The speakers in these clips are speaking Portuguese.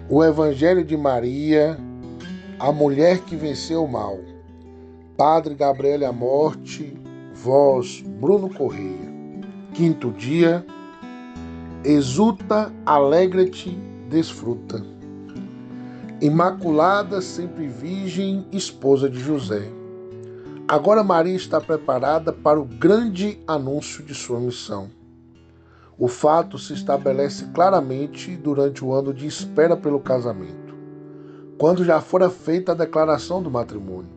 O Evangelho de Maria, a mulher que venceu o mal. Padre Gabriel à morte, voz Bruno Correia. Quinto dia, exulta, alegra-te, desfruta. Imaculada, sempre virgem, esposa de José. Agora Maria está preparada para o grande anúncio de sua missão. O fato se estabelece claramente durante o ano de espera pelo casamento, quando já fora feita a declaração do matrimônio.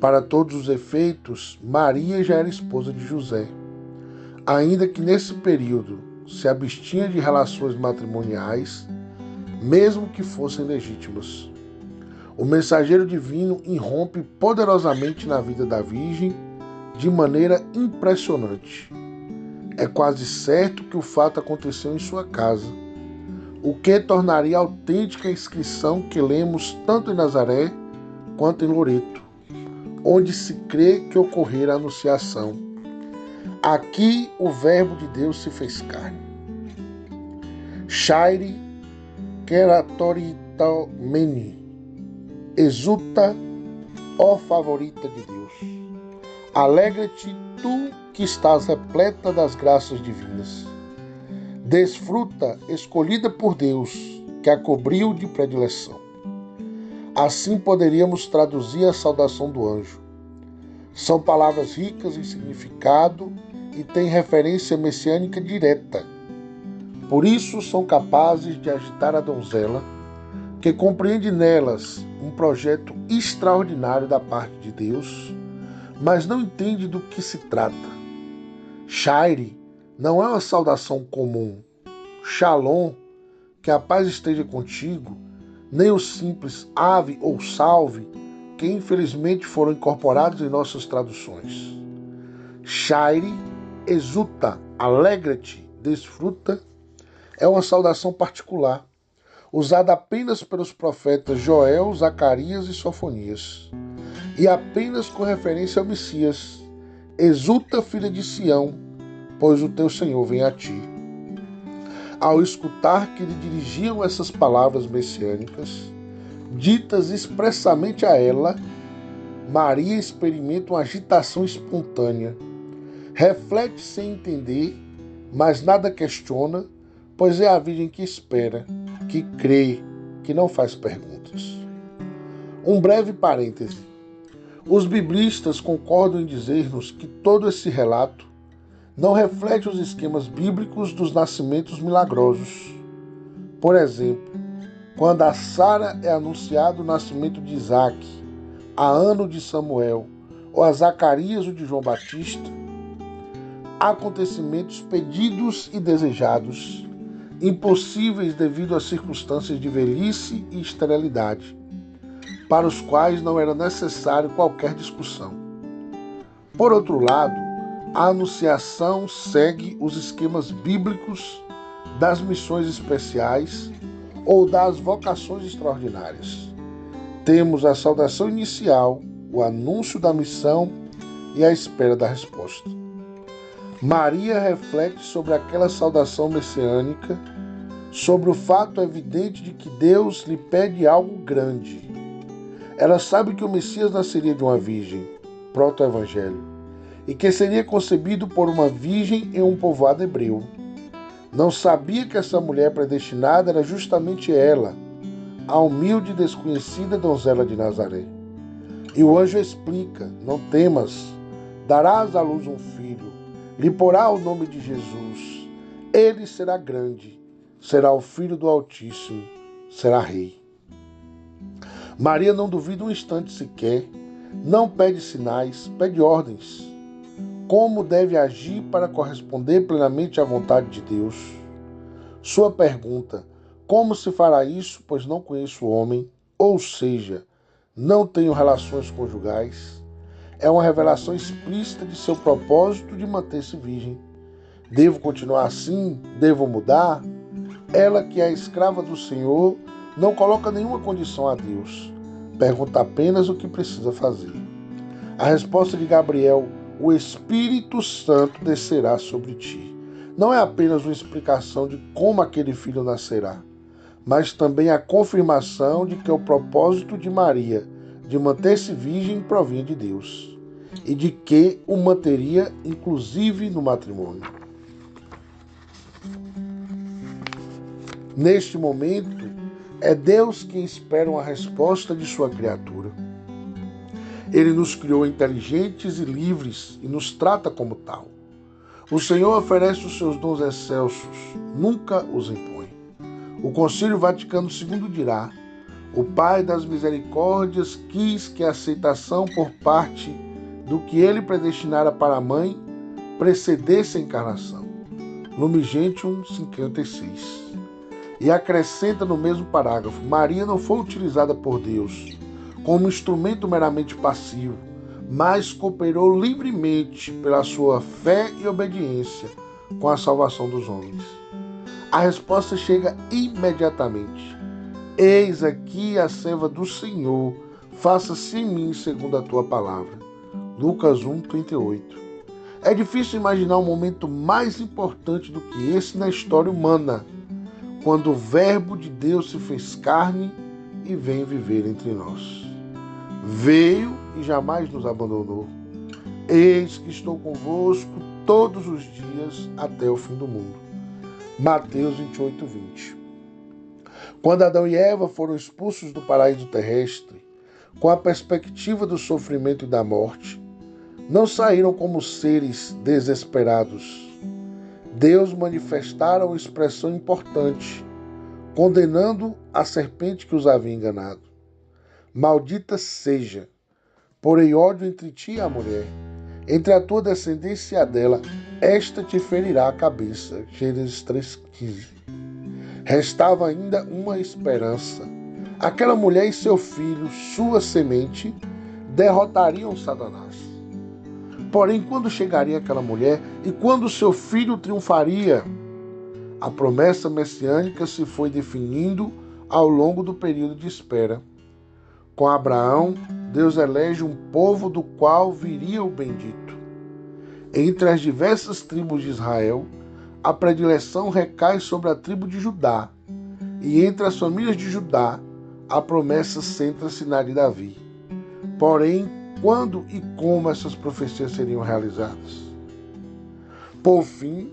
Para todos os efeitos, Maria já era esposa de José, ainda que nesse período se abstinha de relações matrimoniais, mesmo que fossem legítimas. O mensageiro divino irrompe poderosamente na vida da Virgem de maneira impressionante. É quase certo que o fato aconteceu em sua casa, o que tornaria autêntica a inscrição que lemos tanto em Nazaré quanto em Loreto, onde se crê que ocorrera a anunciação. Aqui o Verbo de Deus se fez carne. Shairi Keratoritomeni. Exulta, ó favorita de Deus. Alegra-te, tu que estás repleta das graças divinas. Desfruta, escolhida por Deus, que a cobriu de predileção. Assim poderíamos traduzir a saudação do anjo. São palavras ricas em significado e têm referência messiânica direta. Por isso são capazes de agitar a donzela, que compreende nelas um projeto extraordinário da parte de Deus, mas não entende do que se trata. Shairi não é uma saudação comum. Shalom, que a paz esteja contigo, nem o simples ave ou salve, que infelizmente foram incorporados em nossas traduções. Shairi, exulta, alegra-te, desfruta, é uma saudação particular, usada apenas pelos profetas Joel, Zacarias e Sofonias, e apenas com referência ao Messias. Exulta, filha de Sião, pois o teu Senhor vem a ti. Ao escutar que lhe dirigiam essas palavras messiânicas, ditas expressamente a ela, Maria experimenta uma agitação espontânea. Reflete sem entender, mas nada questiona, pois é a Virgem que espera, que crê, que não faz perguntas. Um breve parêntese. Os biblistas concordam em dizer-nos que todo esse relato não reflete os esquemas bíblicos dos nascimentos milagrosos. Por exemplo, quando a Sara é anunciado o nascimento de Isaac, a Ana o de Samuel, ou a Zacarias o de João Batista, acontecimentos pedidos e desejados, impossíveis devido às circunstâncias de velhice e esterilidade, para os quais não era necessário qualquer discussão. Por outro lado, a anunciação segue os esquemas bíblicos das missões especiais ou das vocações extraordinárias. Temos a saudação inicial, o anúncio da missão e a espera da resposta. Maria reflete sobre aquela saudação messiânica, sobre o fato evidente de que Deus lhe pede algo grande. Ela sabe que o Messias nasceria de uma virgem, proto-evangelho, e que seria concebido por uma virgem em um povoado hebreu. Não sabia que essa mulher predestinada era justamente ela, a humilde e desconhecida donzela de Nazaré. E o anjo explica: não temas, darás à luz um filho, lhe porá o nome de Jesus. Ele será grande, será o Filho do Altíssimo, será rei. Maria não duvida um instante sequer, não pede sinais, pede ordens. Como deve agir para corresponder plenamente à vontade de Deus? Sua pergunta: como se fará isso, pois não conheço o homem, ou seja, não tenho relações conjugais, é uma revelação explícita de seu propósito de manter-se virgem. Devo continuar assim? Devo mudar? Ela, que é a escrava do Senhor, não coloca nenhuma condição a Deus. Pergunta apenas o que precisa fazer. A resposta de Gabriel: o Espírito Santo descerá sobre ti. Não é apenas uma explicação de como aquele filho nascerá, mas também a confirmação de que o propósito de Maria de manter-se virgem provinha de Deus e de que o manteria inclusive no matrimônio. Neste momento, é Deus quem espera uma resposta de sua criatura. Ele nos criou inteligentes e livres e nos trata como tal. O Senhor oferece os seus dons excelsos, nunca os impõe. O Concílio Vaticano II dirá: o Pai das Misericórdias quis que a aceitação por parte do que ele predestinara para a mãe precedesse a encarnação. Lumen Gentium 56. E acrescenta no mesmo parágrafo: Maria não foi utilizada por Deus como instrumento meramente passivo, mas cooperou livremente pela sua fé e obediência com a salvação dos homens. A resposta chega imediatamente: eis aqui a serva do Senhor, faça-se em mim segundo a tua palavra. Lucas 1:38. É difícil imaginar um momento mais importante do que esse na história humana, quando o Verbo de Deus se fez carne e vem viver entre nós. Veio e jamais nos abandonou. Eis que estou convosco todos os dias até o fim do mundo. Mateus 28:20. Quando Adão e Eva foram expulsos do paraíso terrestre, com a perspectiva do sofrimento e da morte, não saíram como seres desesperados. Deus manifestara uma expressão importante, condenando a serpente que os havia enganado. Maldita seja, porém ódio entre ti e a mulher, entre a tua descendência e a dela, esta te ferirá a cabeça. Gênesis 3:15. Restava ainda uma esperança. Aquela mulher e seu filho, sua semente, derrotariam Satanás. Porém, quando chegaria aquela mulher e quando seu filho triunfaria, a promessa messiânica se foi definindo ao longo do período de espera. Com Abraão, Deus elege um povo do qual viria o bendito. Entre as diversas tribos de Israel, a predileção recai sobre a tribo de Judá, e entre as famílias de Judá, a promessa centra-se na de Davi. Porém, quando e como essas profecias seriam realizadas? Por fim,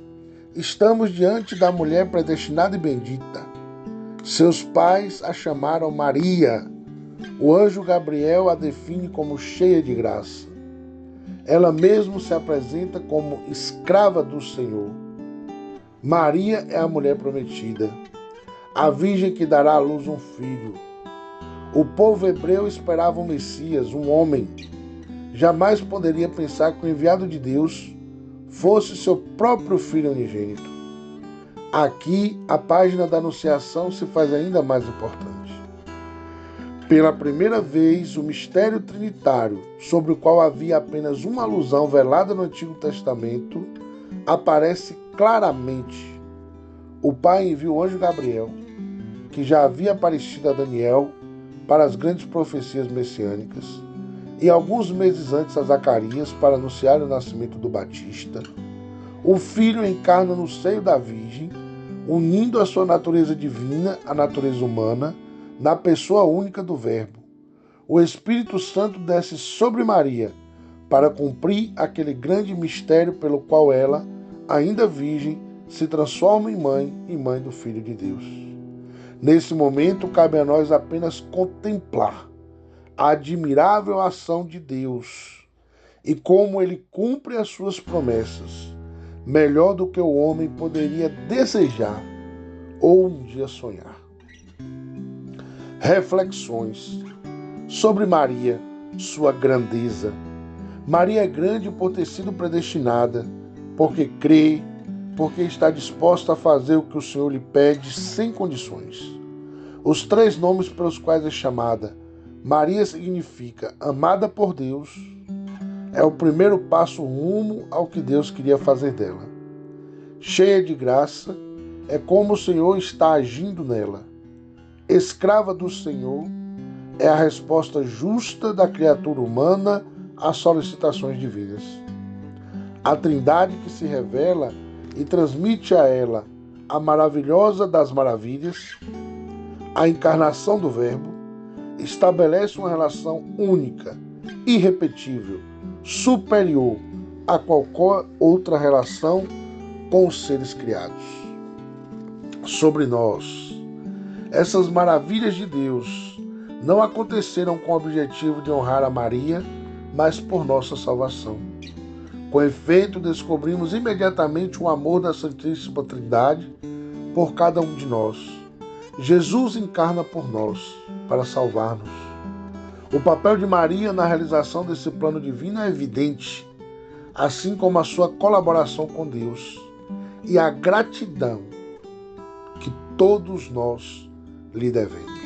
estamos diante da mulher predestinada e bendita. Seus pais a chamaram Maria. O anjo Gabriel a define como cheia de graça. Ela mesma se apresenta como escrava do Senhor. Maria é a mulher prometida, a virgem que dará à luz um filho. O povo hebreu esperava um Messias, um homem. Jamais poderia pensar que o enviado de Deus fosse seu próprio filho unigênito. Aqui, a página da Anunciação se faz ainda mais importante. Pela primeira vez, o mistério trinitário, sobre o qual havia apenas uma alusão velada no Antigo Testamento, aparece claramente. O Pai envia o anjo Gabriel, que já havia aparecido a Daniel para as grandes profecias messiânicas, e alguns meses antes a Zacarias para anunciar o nascimento do Batista. O Filho encarna no seio da Virgem, unindo a sua natureza divina à natureza humana, na pessoa única do Verbo. O Espírito Santo desce sobre Maria para cumprir aquele grande mistério pelo qual ela, ainda virgem, se transforma em mãe e mãe do Filho de Deus. Nesse momento, cabe a nós apenas contemplar a admirável ação de Deus e como Ele cumpre as suas promessas, melhor do que o homem poderia desejar ou um dia sonhar. Reflexões sobre Maria, sua grandeza. Maria é grande por ter sido predestinada, porque crê, porque está disposta a fazer o que o Senhor lhe pede sem condições. Os 3 nomes pelos quais é chamada, Maria significa amada por Deus, é o primeiro passo rumo ao que Deus queria fazer dela. Cheia de graça, é como o Senhor está agindo nela. Escrava do Senhor é a resposta justa da criatura humana às solicitações divinas. A Trindade que se revela e transmite a ela a maravilhosa das maravilhas A encarnação do Verbo estabelece uma relação única, irrepetível, superior a qualquer outra relação com os seres criados. Sobre nós, essas maravilhas de Deus não aconteceram com o objetivo de honrar a Maria, mas por nossa salvação. Com efeito, descobrimos imediatamente o amor da Santíssima Trindade por cada um de nós. Jesus encarna por nós, para salvar-nos. O papel de Maria na realização desse plano divino é evidente, assim como a sua colaboração com Deus e a gratidão que todos nós lhe devemos.